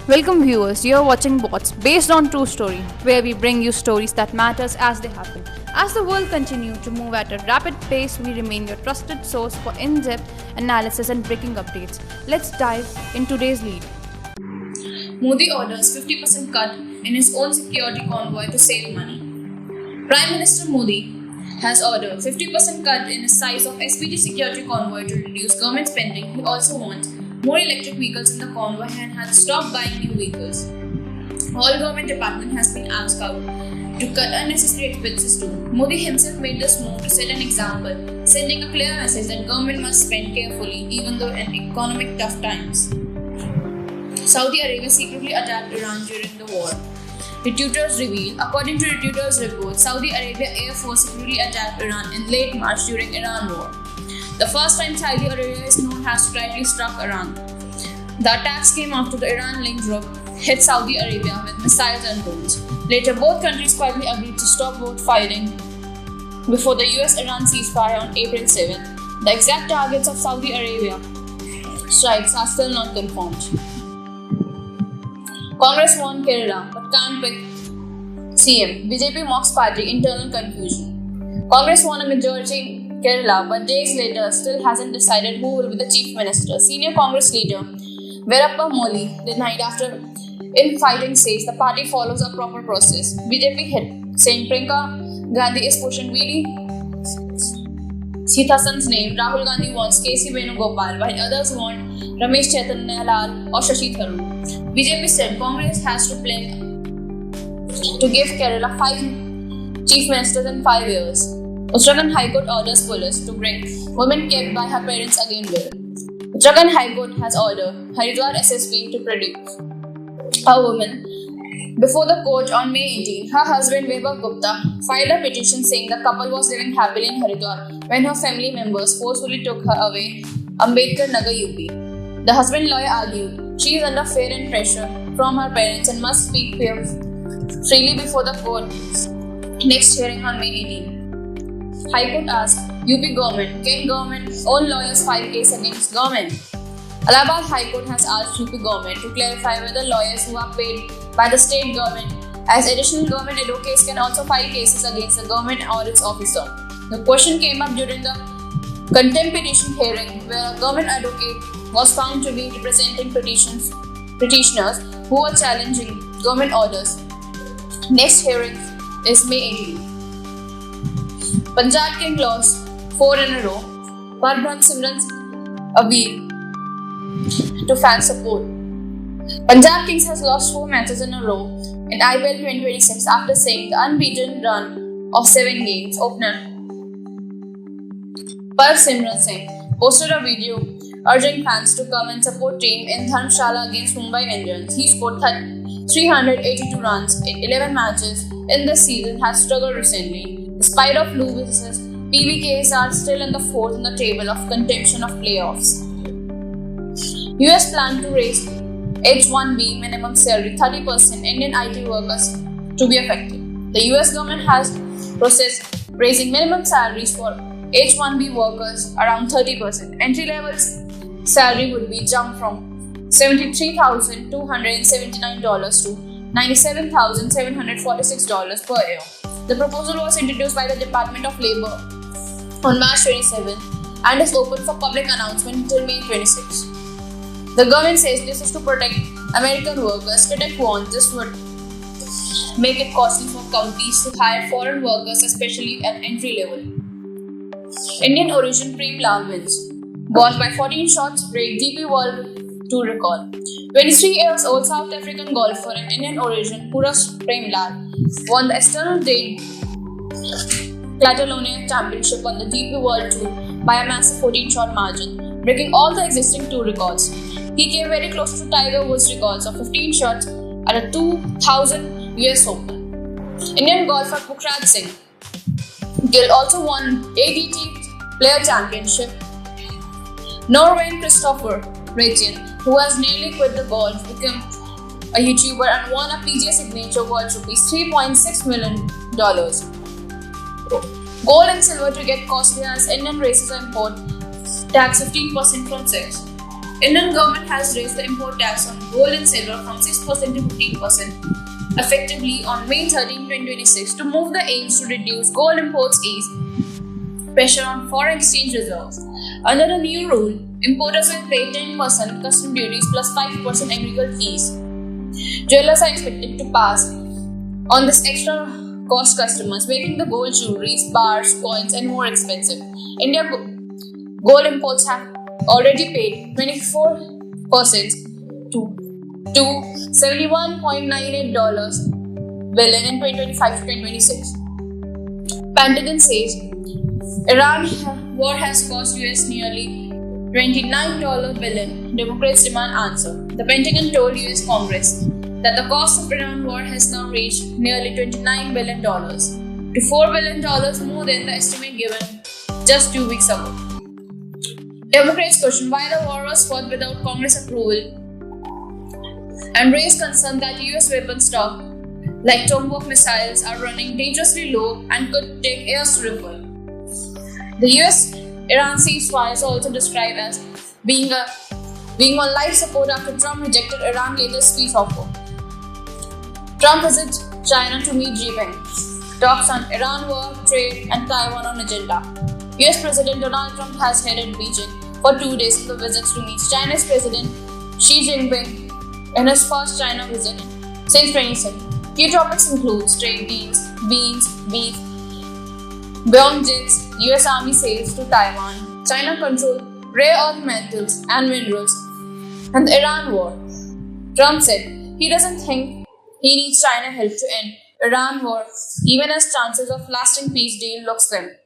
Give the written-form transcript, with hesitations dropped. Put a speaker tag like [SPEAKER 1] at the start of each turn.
[SPEAKER 1] Welcome viewers, you're watching Bots based on true story, where we bring you stories that matters as they happen. As the world continues to move at a rapid pace, we remain your trusted source for in-depth analysis and breaking updates. Let's dive in today's lead.
[SPEAKER 2] Modi orders 50% cut in his own security convoy to save money. Prime Minister Modi has ordered 50% cut in the size of SPG security convoy to reduce government spending. He also wants more electric vehicles in the convoy and has stopped buying new vehicles. All government department has been asked out to cut unnecessary expenses too. Modi himself made this move to set an example, sending a clear message that government must spend carefully even though in economic tough times. Saudi Arabia secretly attacked Iran during the war. Reuters reveal. According to Reuters report, Saudi Arabia Air Force secretly attacked Iran in late March during Iran war. The first time Saudi Arabia is known has strikingly struck Iran. The attacks came after the Iran-linked group hit Saudi Arabia with missiles and drones. Later, both countries quietly agreed to stop both fighting before the US-Iran ceasefire on April 7. The exact targets of Saudi Arabia strikes are still not confirmed. Congress won Kerala but can't pick CM. BJP mocks party internal confusion. Congress won a majority in Kerala but days later still hasn't decided who will be the chief minister. Senior Congress leader Veerappa Moily denied after infighting says the party follows a proper process. BJP hit saying Priyanka Gandhi is pushing VD Sithasan's name. Rahul Gandhi wants KC Venugopal while others want Ramesh Chaitanya Lal or Shashi Tharoor. BJP said Congress has to plan to give Kerala 5 chief ministers in 5 years. Uttarakhand High Court orders police to bring women kept by her parents again bail. Uttarakhand High Court has ordered Haridwar SSP to produce a woman before the court on May 18. Her husband Vaibhav Gupta filed a petition saying the couple was living happily in Haridwar when her family members forcefully took her away Ambedkar Nagar UP. The husband lawyer argued she is under fear and pressure from her parents and must speak freely before the court next hearing on May 18. High Court asked UP government, can government own lawyers file case against government? Allahabad High Court has asked UP government to clarify whether lawyers who are paid by the state government as additional government advocates can also file cases against the government or its officer. The question came up during the contempt petition hearing where a government advocate was found to be representing petitioners who were challenging government orders. Next hearing is May 18. Punjab King lost 4 in a row. Barbram Simran's appeal to fan support. Punjab Kings has lost 4 matches in a row in IPL 2026 after saying the unbeaten run of 7 games. Opener Simran Singh posted a video urging fans to come and support team in Dharamshala against Mumbai Indians. He scored 382 runs in 11 matches in this season has struggled recently. Despite of losses, PVKs are still in the 4th in the table of contention of playoffs. US plan to raise H-1B minimum salary 30%. Indian IT workers to be affected. The US government has processed raising minimum salaries for H-1B workers around 30%. Entry levels salary would be jumped from $73,279 to $97,746 per year. The proposal was introduced by the Department of Labour on March 27 and is open for public announcement until May 26. The government says this is to protect American workers. Critics warn this would make it costly for companies to hire foreign workers, especially at entry level. Indian origin Prem Lal wins. Ball by 14 shots break DP World Tour record. 23 years old South African golfer and Indian origin Purush Prem Lal won the External Dane Catalonia Championship on the DP World Tour by a massive 14-shot margin, breaking all the existing tour records. He came very close to Tiger Woods' records of 15 shots at a 2000 US Open. Indian golfer Pukhraj Singh Gill also won ADT Player Championship. Norwegian Christopher Reitjen, who has nearly quit the golf, became a YouTuber and won a PGA Signature worth $3.6 million. Gold and silver to get costly as Indian races import tax 15% from 6. Indian government has raised the import tax on gold and silver from 6% to 15%, effectively on May 13, 2026, to move the aims to reduce gold imports ease pressure on foreign exchange reserves. Under the new rule, importers will pay 10% custom duties plus 5% agricultural fees. Jewelers are expected to pass on this extra cost customers, making the gold jewelries, bars, coins, and more expensive. India gold imports have already paid 24% to $71.98 billion in 2025 to 2026. Pentagon says Iran war has cost US nearly $29 billion. Democrats demand answer. The Pentagon told US Congress that the cost of Iran war has now reached nearly $29 billion to $4 billion more than the estimate given just 2 weeks ago. Democrats question why the war was fought without Congress approval and raised concern that US weapon stock like Tomahawk missiles are running dangerously low and could take years to refill. The US-Iran ceasefire is also described as being on life support after Trump rejected Iran's latest peace offer. Trump visits China to meet Xi Jinping. Talks on Iran war, trade, and Taiwan on agenda. US President Donald Trump has headed Beijing for 2 days in the visits to meet Chinese President Xi Jinping in his first China visit since 2017. Key topics include trade deals, beef, beyond jets, US Army sales to Taiwan, China control rare earth metals and minerals, and the Iran war. Trump said he doesn't think he needs China help to end Iran war, even as chances of lasting peace deal look slim.